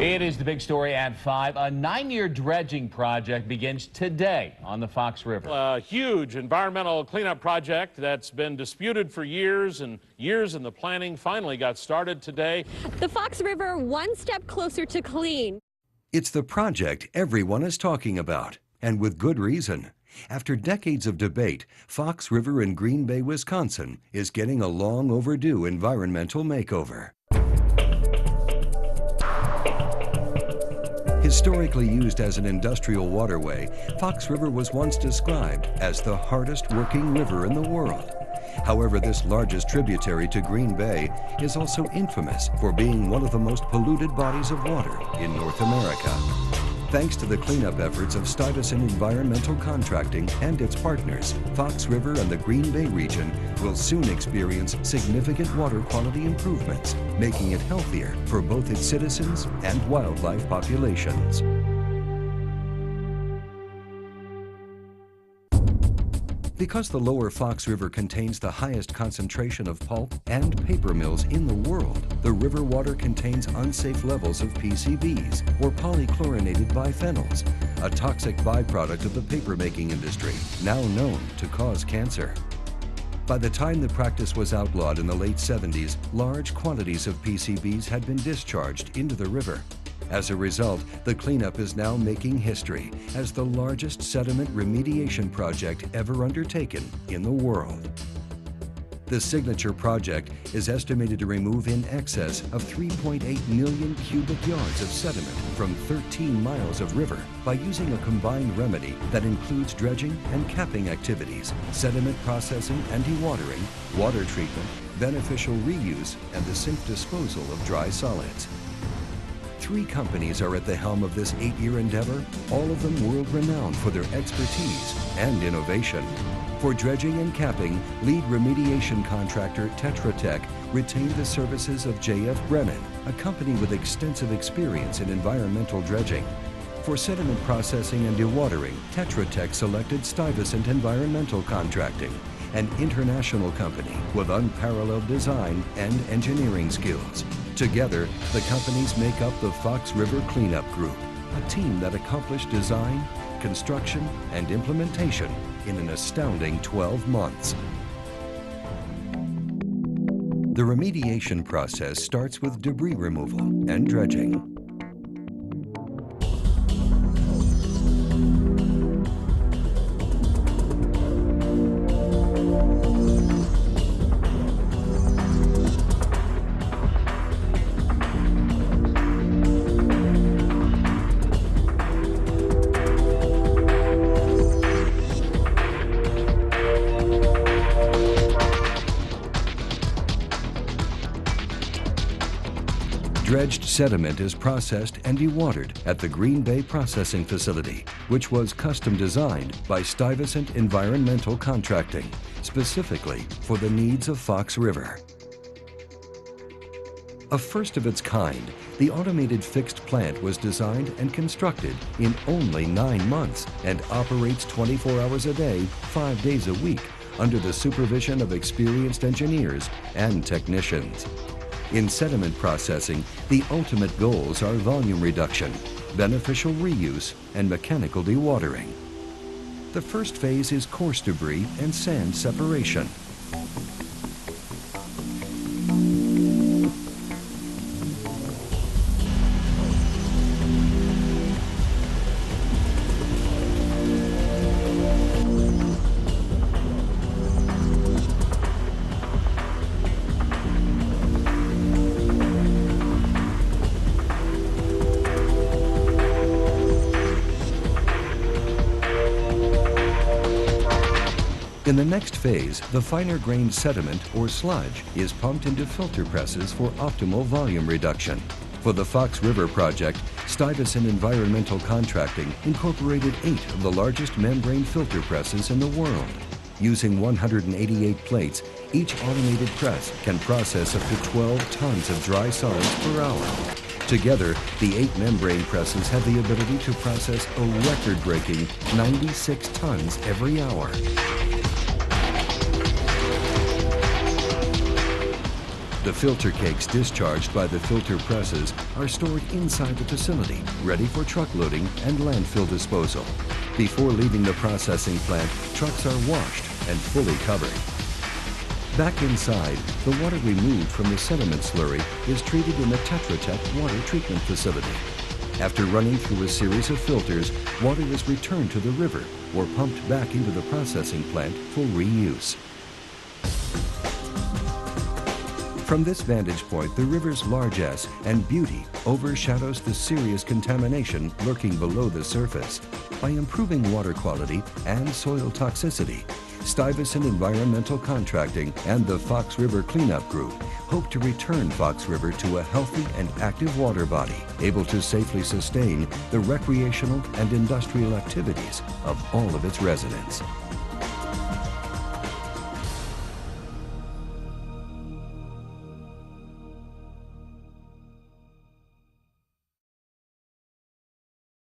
It is the big story at 5. A 9-year dredging project begins today on the Fox River. A huge environmental cleanup project that's been disputed for years and years in the planning finally got started today. The Fox River one step closer to clean. It's the project everyone is talking about, and with good reason. After decades of debate, Fox River in Green Bay, Wisconsin is getting a long overdue environmental makeover. Historically used as an industrial waterway, Fox River was once described as the hardest working river in the world. However, this largest tributary to Green Bay is also infamous for being one of the most polluted bodies of water in North America. Thanks to the cleanup efforts of Stuyvesant Environmental Contracting and its partners, Fox River and the Green Bay region will soon experience significant water quality improvements, making it healthier for both its citizens and wildlife populations. Because the lower Fox River contains the highest concentration of pulp and paper mills in the world, the river water contains unsafe levels of PCBs, or polychlorinated biphenyls, a toxic byproduct of the paper-making industry, now known to cause cancer. By the time the practice was outlawed in the late 70s, large quantities of PCBs had been discharged into the river. As a result, the cleanup is now making history as the largest sediment remediation project ever undertaken in the world. The signature project is estimated to remove in excess of 3.8 million cubic yards of sediment from 13 miles of river by using a combined remedy that includes dredging and capping activities, sediment processing and dewatering, water treatment, beneficial reuse, and the safe disposal of dry solids. 3 companies are at the helm of this 8-year endeavor, all of them world-renowned for their expertise and innovation. For dredging and capping, lead remediation contractor Tetra Tech retained the services of J.F. Brennan, a company with extensive experience in environmental dredging. For sediment processing and dewatering, Tetra Tech selected Stuyvesant Environmental Contracting, an international company with unparalleled design and engineering skills. Together, the companies make up the Fox River Cleanup Group, a team that accomplished design, construction, and implementation in an astounding 12 months. The remediation process starts with debris removal and dredging. Dredged sediment is processed and dewatered at the Green Bay Processing Facility, which was custom designed by Stuyvesant Environmental Contracting, specifically for the needs of Fox River. A first of its kind, the automated fixed plant was designed and constructed in only 9 months and operates 24 hours a day, 5 days a week, under the supervision of experienced engineers and technicians. In sediment processing, the ultimate goals are volume reduction, beneficial reuse, and mechanical dewatering. The first phase is coarse debris and sand separation. In the next phase, the finer-grained sediment, or sludge, is pumped into filter presses for optimal volume reduction. For the Fox River project, Stuyvesant Environmental Contracting incorporated 8 of the largest membrane filter presses in the world. Using 188 plates, each automated press can process up to 12 tons of dry solids per hour. Together, the 8 membrane presses have the ability to process a record-breaking 96 tons every hour. The filter cakes discharged by the filter presses are stored inside the facility, ready for truck loading and landfill disposal. Before leaving the processing plant, trucks are washed and fully covered. Back inside, the water removed from the sediment slurry is treated in the Tetra Tech water treatment facility. After running through a series of filters, water is returned to the river or pumped back into the processing plant for reuse. From this vantage point, the river's largesse and beauty overshadows the serious contamination lurking below the surface. By improving water quality and soil toxicity, Stuyvesant Environmental Contracting and the Fox River Cleanup Group hope to return Fox River to a healthy and active water body, able to safely sustain the recreational and industrial activities of all of its residents.